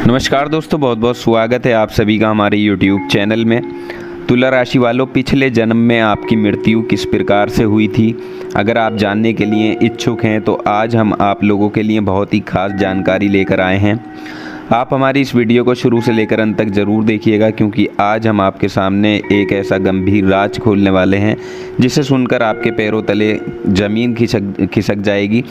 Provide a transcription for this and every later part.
नमस्कार दोस्तों, बहुत बहुत स्वागत है आप सभी का हमारे YouTube चैनल में। तुला राशि वालों, पिछले जन्म में आपकी मृत्यु किस प्रकार से हुई थी, अगर आप जानने के लिए इच्छुक हैं तो आज हम आप लोगों के लिए बहुत ही खास जानकारी लेकर आए हैं। आप हमारी इस वीडियो को शुरू से लेकर अंत तक ज़रूर देखिएगा, क्योंकि आज हम आपके सामने एक ऐसा गंभीर राज खोलने वाले हैं जिसे सुनकर आपके पैरों तले ज़मीन खिसक जाएगी।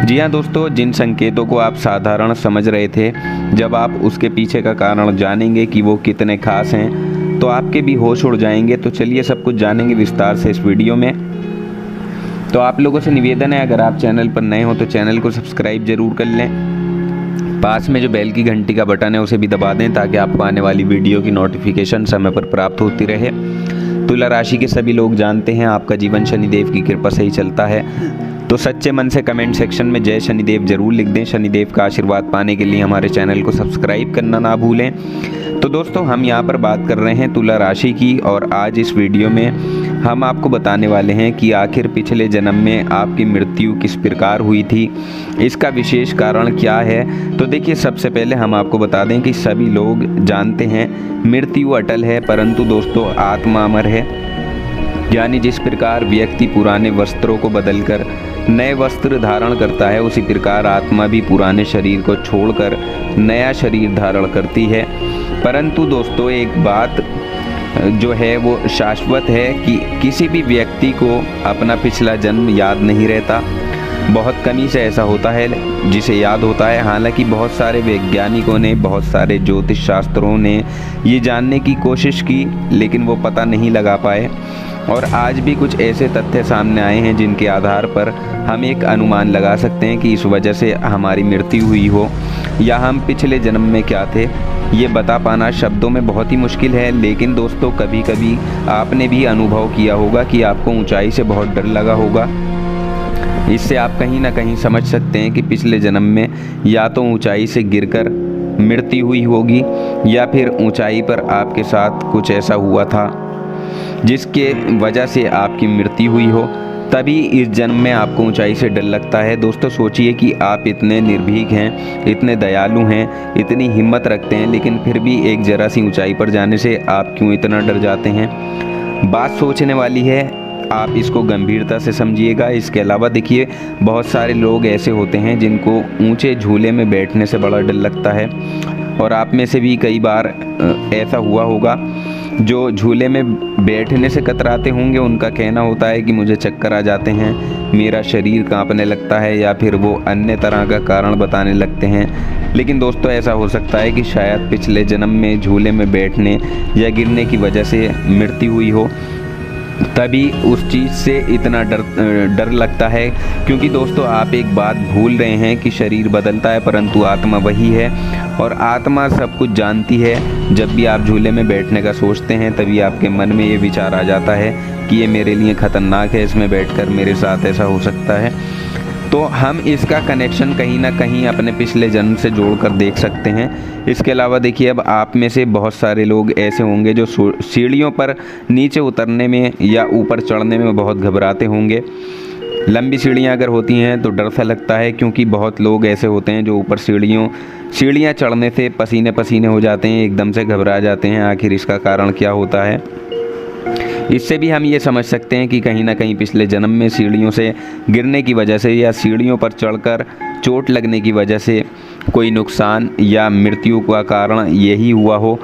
जी हाँ दोस्तों, जिन संकेतों को आप साधारण समझ रहे थे, जब आप उसके पीछे का कारण जानेंगे कि वो कितने खास हैं तो आपके भी होश उड़ जाएंगे। तो चलिए सब कुछ जानेंगे विस्तार से इस वीडियो में। तो आप लोगों से निवेदन है, अगर आप चैनल पर नए हो तो चैनल को सब्सक्राइब जरूर कर लें। पास में जो बेल की घंटी का बटन है उसे भी दबा दें, ताकि आपको आने वाली वीडियो की नोटिफिकेशन समय पर प्राप्त होती रहे। तुला राशि के सभी लोग जानते हैं आपका जीवन शनिदेव की कृपा से ही चलता है, तो सच्चे मन से कमेंट सेक्शन में जय शनिदेव जरूर लिख दें। शनिदेव का आशीर्वाद पाने के लिए हमारे चैनल को सब्सक्राइब करना ना भूलें। तो दोस्तों, हम यहाँ पर बात कर रहे हैं तुला राशि की, और आज इस वीडियो में हम आपको बताने वाले हैं कि आखिर पिछले जन्म में आपकी मृत्यु किस प्रकार हुई थी, इसका विशेष कारण क्या है। तो देखिए, सबसे पहले हम आपको बता दें कि सभी लोग जानते हैं मृत्यु अटल है, परंतु दोस्तों आत्मा अमर है। यानी जिस प्रकार व्यक्ति पुराने वस्त्रों को बदलकर नए वस्त्र धारण करता है, उसी प्रकार आत्मा भी पुराने शरीर को छोड़कर नया शरीर धारण करती है। परंतु दोस्तों, एक बात जो है वो शाश्वत है कि किसी भी व्यक्ति को अपना पिछला जन्म याद नहीं रहता। बहुत कमी से ऐसा होता है जिसे याद होता है। हालांकि बहुत सारे वैज्ञानिकों ने, बहुत सारे ज्योतिष शास्त्रों ने ये जानने की कोशिश की, लेकिन वो पता नहीं लगा पाए। और आज भी कुछ ऐसे तथ्य सामने आए हैं जिनके आधार पर हम एक अनुमान लगा सकते हैं कि इस वजह से हमारी मृत्यु हुई हो, या हम पिछले जन्म में क्या थे। ये बता पाना शब्दों में बहुत ही मुश्किल है, लेकिन दोस्तों कभी कभी आपने भी अनुभव किया होगा कि आपको ऊंचाई से बहुत डर लगा होगा। इससे आप कहीं ना कहीं समझ सकते हैं कि पिछले जन्म में या तो ऊंचाई से गिरकर मृत्यु हुई होगी, या फिर ऊंचाई पर आपके साथ कुछ ऐसा हुआ था जिसके वजह से आपकी मृत्यु हुई हो। तभी इस जन्म में आपको ऊंचाई से डर लगता है। दोस्तों सोचिए कि आप इतने निर्भीक हैं, इतने दयालु हैं, इतनी हिम्मत रखते हैं, लेकिन फिर भी एक जरा सी ऊंचाई पर जाने से आप क्यों इतना डर जाते हैं। बात सोचने वाली है, आप इसको गंभीरता से समझिएगा। इसके अलावा देखिए, बहुत सारे लोग ऐसे होते हैं जिनको ऊंचे झूले में बैठने से बड़ा डर लगता है, और आप में से भी कई बार ऐसा हुआ होगा। जो झूले में बैठने से कतराते होंगे, उनका कहना होता है कि मुझे चक्कर आ जाते हैं, मेरा शरीर कांपने लगता है, या फिर वो अन्य तरह का कारण बताने लगते हैं। लेकिन दोस्तों, ऐसा हो सकता है कि शायद पिछले जन्म में झूले में बैठने या गिरने की वजह से मृत्यु हुई हो, तभी उस चीज़ से इतना डर लगता है। क्योंकि दोस्तों, आप एक बात भूल रहे हैं कि शरीर बदलता है, परंतु आत्मा वही है, और आत्मा सब कुछ जानती है। जब भी आप झूले में बैठने का सोचते हैं, तभी आपके मन में ये विचार आ जाता है कि ये मेरे लिए ख़तरनाक है, इसमें बैठकर मेरे साथ ऐसा हो सकता है। तो हम इसका कनेक्शन कहीं ना कहीं अपने पिछले जन्म से जोड़कर देख सकते हैं। इसके अलावा देखिए, अब आप में से बहुत सारे लोग ऐसे होंगे जो सीढ़ियों पर नीचे उतरने में या ऊपर चढ़ने में बहुत घबराते होंगे। लंबी सीढ़ियाँ अगर होती हैं तो डर सा लगता है, क्योंकि बहुत लोग ऐसे होते हैं जो ऊपर सीढ़ियाँ चढ़ने से पसीने पसीने हो जाते हैं, एकदम से घबरा जाते हैं। आखिर इसका कारण क्या होता है? इससे भी हम ये समझ सकते हैं कि कहीं ना कहीं पिछले जन्म में सीढ़ियों से गिरने की वजह से, या सीढ़ियों पर चढ़कर चोट लगने की वजह से कोई नुकसान या मृत्यु का कारण यही हुआ हो।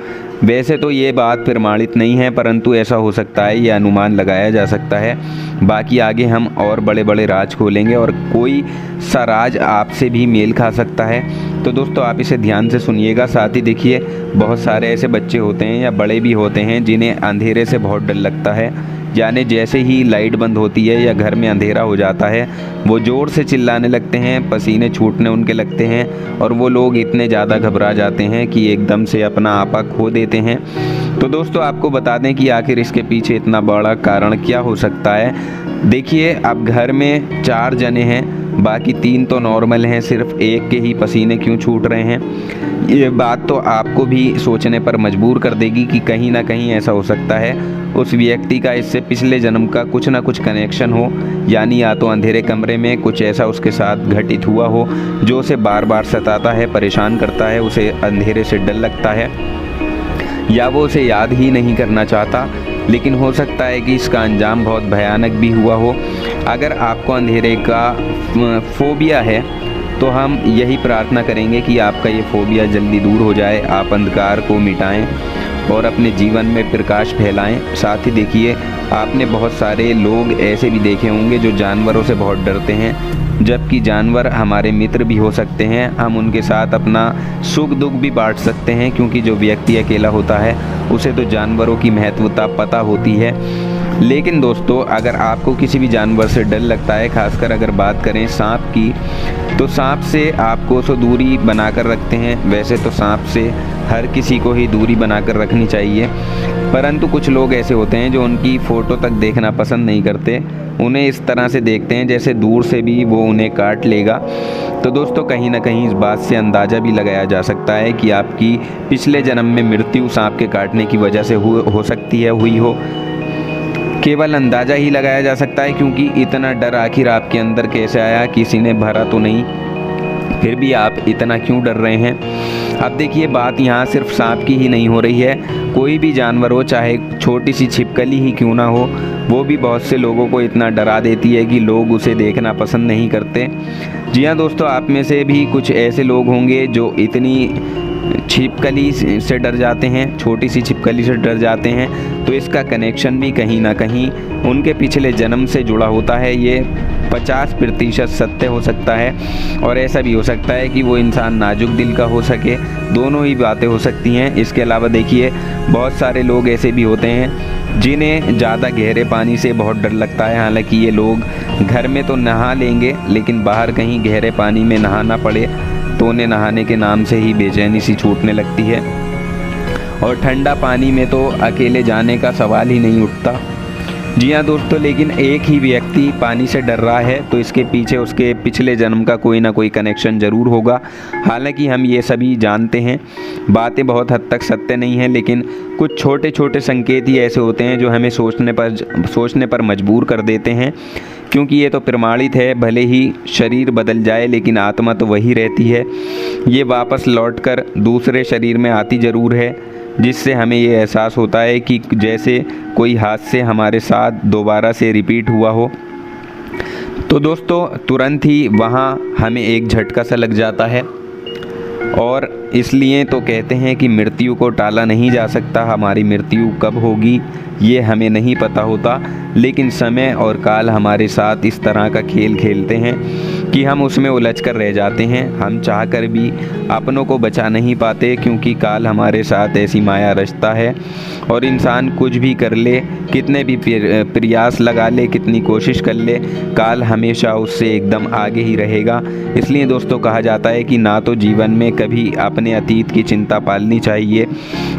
वैसे तो ये बात प्रमाणित नहीं है, परंतु ऐसा हो सकता है, ये अनुमान लगाया जा सकता है। बाकी आगे हम और बड़े बड़े राज खोलेंगे, और कोई सा राज आपसे भी मेल खा सकता है। तो दोस्तों, आप इसे ध्यान से सुनिएगा। साथ ही देखिए, बहुत सारे ऐसे बच्चे होते हैं या बड़े भी होते हैं जिन्हें अंधेरे से बहुत डर लगता है। यानी जैसे ही लाइट बंद होती है या घर में अंधेरा हो जाता है, वो ज़ोर से चिल्लाने लगते हैं, पसीने छूटने उनके लगते हैं, और वो लोग इतने ज़्यादा घबरा जाते हैं कि एकदम से अपना आपा खो देते हैं। तो दोस्तों आपको बता दें कि आखिर इसके पीछे इतना बड़ा कारण क्या हो सकता है। देखिए, अब घर में 4 जने हैं, बाकी 3 तो नॉर्मल हैं, सिर्फ एक के ही पसीने क्यों छूट रहे हैं। ये बात तो आपको भी सोचने पर मजबूर कर देगी कि कहीं ना कहीं ऐसा हो सकता है उस व्यक्ति का इससे पिछले जन्म का कुछ ना कुछ कनेक्शन हो, यानी या तो अंधेरे कमरे में कुछ ऐसा उसके साथ घटित हुआ हो जो उसे बार बार सताता है, परेशान करता है, उसे अंधेरे से डर लगता है, या वो उसे याद ही नहीं करना चाहता। लेकिन हो सकता है कि इसका अंजाम बहुत भयानक भी हुआ हो। अगर आपको अंधेरे का फोबिया है तो हम यही प्रार्थना करेंगे कि आपका ये फोबिया जल्दी दूर हो जाए, आप अंधकार को मिटाएं और अपने जीवन में प्रकाश फैलाएं। साथ ही देखिए, आपने बहुत सारे लोग ऐसे भी देखे होंगे जो जानवरों से बहुत डरते हैं, जबकि जानवर हमारे मित्र भी हो सकते हैं। हम उनके साथ अपना सुख दुख भी बांट सकते हैं, क्योंकि जो व्यक्ति अकेला होता है उसे तो जानवरों की महत्वता पता होती है। लेकिन दोस्तों, अगर आपको किसी भी जानवर से डर लगता है, खासकर अगर बात करें सांप की, तो सांप से आपको तो दूरी बनाकर रखते हैं। वैसे तो सांप से हर किसी को ही दूरी बनाकर रखनी चाहिए, परंतु कुछ लोग ऐसे होते हैं जो उनकी फ़ोटो तक देखना पसंद नहीं करते। उन्हें इस तरह से देखते हैं जैसे दूर से भी वो उन्हें काट लेगा। तो दोस्तों, कहीं ना कहीं इस बात से अंदाज़ा भी लगाया जा सकता है कि आपकी पिछले जन्म में मृत्यु सांप के काटने की वजह से हो सकती है, हुई हो। केवल अंदाज़ा ही लगाया जा सकता है, क्योंकि इतना डर आखिर आपके अंदर कैसे आया, किसी ने भरा तो नहीं, फिर भी आप इतना क्यों डर रहे हैं। अब देखिए, बात यहाँ सिर्फ सांप की ही नहीं हो रही है, कोई भी जानवर हो, चाहे छोटी सी छिपकली ही क्यों ना हो, वो भी बहुत से लोगों को इतना डरा देती है कि लोग उसे देखना पसंद नहीं करते। जी हाँ दोस्तों, आप में से भी कुछ ऐसे लोग होंगे जो इतनी छिपकली से डर जाते हैं, छोटी सी छिपकली से डर जाते हैं। तो इसका कनेक्शन भी कहीं ना कहीं उनके पिछले जन्म से जुड़ा होता है। ये 50% सत्य हो सकता है, और ऐसा भी हो सकता है कि वो इंसान नाजुक दिल का हो सके। दोनों ही बातें हो सकती हैं। इसके अलावा देखिए, बहुत सारे लोग ऐसे भी होते हैं जिन्हें ज़्यादा गहरे पानी से बहुत डर लगता है। हालांकि ये लोग घर में तो नहा लेंगे, लेकिन बाहर कहीं गहरे पानी में नहाना पड़े तो उन्हें नहाने के नाम से ही बेचैनी सी छूटने लगती है। और ठंडा पानी में तो अकेले जाने का सवाल ही नहीं उठता। जी हाँ दोस्तों, लेकिन एक ही व्यक्ति पानी से डर रहा है तो इसके पीछे उसके पिछले जन्म का कोई ना कोई कनेक्शन ज़रूर होगा। हालांकि हम ये सभी जानते हैं, बातें बहुत हद तक सत्य नहीं हैं, लेकिन कुछ छोटे छोटे संकेत ही ऐसे होते हैं जो हमें सोचने पर मजबूर कर देते हैं। क्योंकि ये तो प्रमाणित है, भले ही शरीर बदल जाए लेकिन आत्मा तो वही रहती है। ये वापस लौटकर दूसरे शरीर में आती ज़रूर है, जिससे हमें ये एहसास होता है कि जैसे कोई हादसे हमारे साथ दोबारा से रिपीट हुआ हो। तो दोस्तों, तुरंत ही वहाँ हमें एक झटका सा लग जाता है, और इसलिए तो कहते हैं कि मृत्यु को टाला नहीं जा सकता। हमारी मृत्यु कब होगी ये हमें नहीं पता होता, लेकिन समय और काल हमारे साथ इस तरह का खेल खेलते हैं कि हम उसमें उलझ कर रह जाते हैं। हम चाहकर भी अपनों को बचा नहीं पाते, क्योंकि काल हमारे साथ ऐसी माया रचता है, और इंसान कुछ भी कर ले, कितने भी प्रयास लगा ले, कितनी कोशिश कर ले, काल हमेशा उससे एकदम आगे ही रहेगा। इसलिए दोस्तों, कहा जाता है कि ना तो जीवन में कभी अपने अतीत की चिंता पालनी चाहिए,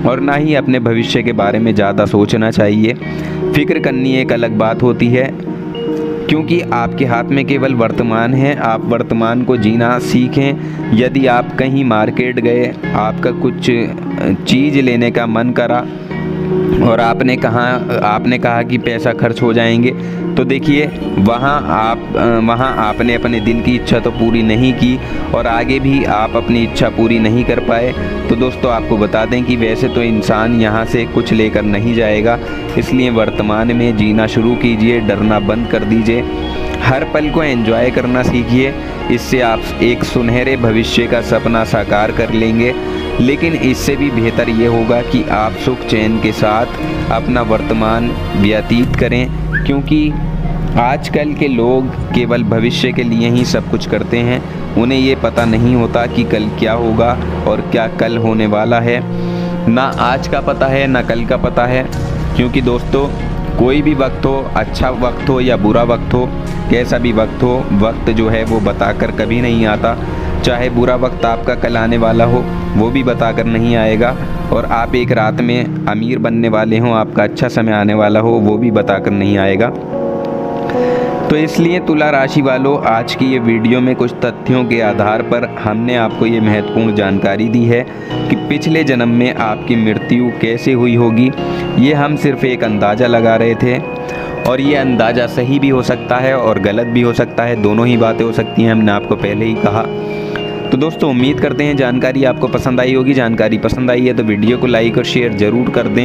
और ना ही अपने भविष्य के बारे में ज़्यादा सोचना चाहिए। फिक्र करनी एक अलग बात होती है, क्योंकि आपके हाथ में केवल वर्तमान है। आप वर्तमान को जीना सीखें। यदि आप कहीं मार्केट गए, आपका कुछ चीज़ लेने का मन करा और आपने कहा कि पैसा खर्च हो जाएंगे, तो देखिए वहाँ आपने अपने दिल की इच्छा तो पूरी नहीं की, और आगे भी आप अपनी इच्छा पूरी नहीं कर पाए। तो दोस्तों, आपको बता दें कि वैसे तो इंसान यहाँ से कुछ लेकर नहीं जाएगा, इसलिए वर्तमान में जीना शुरू कीजिए, डरना बंद कर दीजिए, हर पल को एंजॉय करना सीखिए। इससे आप एक सुनहरे भविष्य का सपना साकार कर लेंगे। लेकिन इससे भी बेहतर ये होगा कि आप सुख चैन के साथ अपना वर्तमान व्यतीत करें, क्योंकि आजकल के लोग केवल भविष्य के लिए ही सब कुछ करते हैं। उन्हें ये पता नहीं होता कि कल क्या होगा और क्या कल होने वाला है। ना आज का पता है, ना कल का पता है, क्योंकि दोस्तों, कोई भी वक्त हो, अच्छा वक्त हो या बुरा वक्त हो, कैसा भी वक्त हो, वक्त जो है वो बताकर कभी नहीं आता। चाहे बुरा वक्त आपका कल आने वाला हो वो भी बताकर नहीं आएगा, और आप एक रात में अमीर बनने वाले हों, आपका अच्छा समय आने वाला हो वो भी बताकर नहीं आएगा। तो इसलिए तुला राशि वालों, आज की ये वीडियो में कुछ तथ्यों के आधार पर हमने आपको ये महत्वपूर्ण जानकारी दी है कि पिछले जन्म में आपकी मृत्यु कैसे हुई होगी। ये हम सिर्फ एक अंदाज़ा लगा रहे थे, और ये अंदाज़ा सही भी हो सकता है और गलत भी हो सकता है, दोनों ही बातें हो सकती हैं, हमने आपको पहले ही कहा। तो दोस्तों, उम्मीद करते हैं जानकारी आपको पसंद आई होगी। जानकारी पसंद आई है तो वीडियो को लाइक और शेयर ज़रूर कर दें।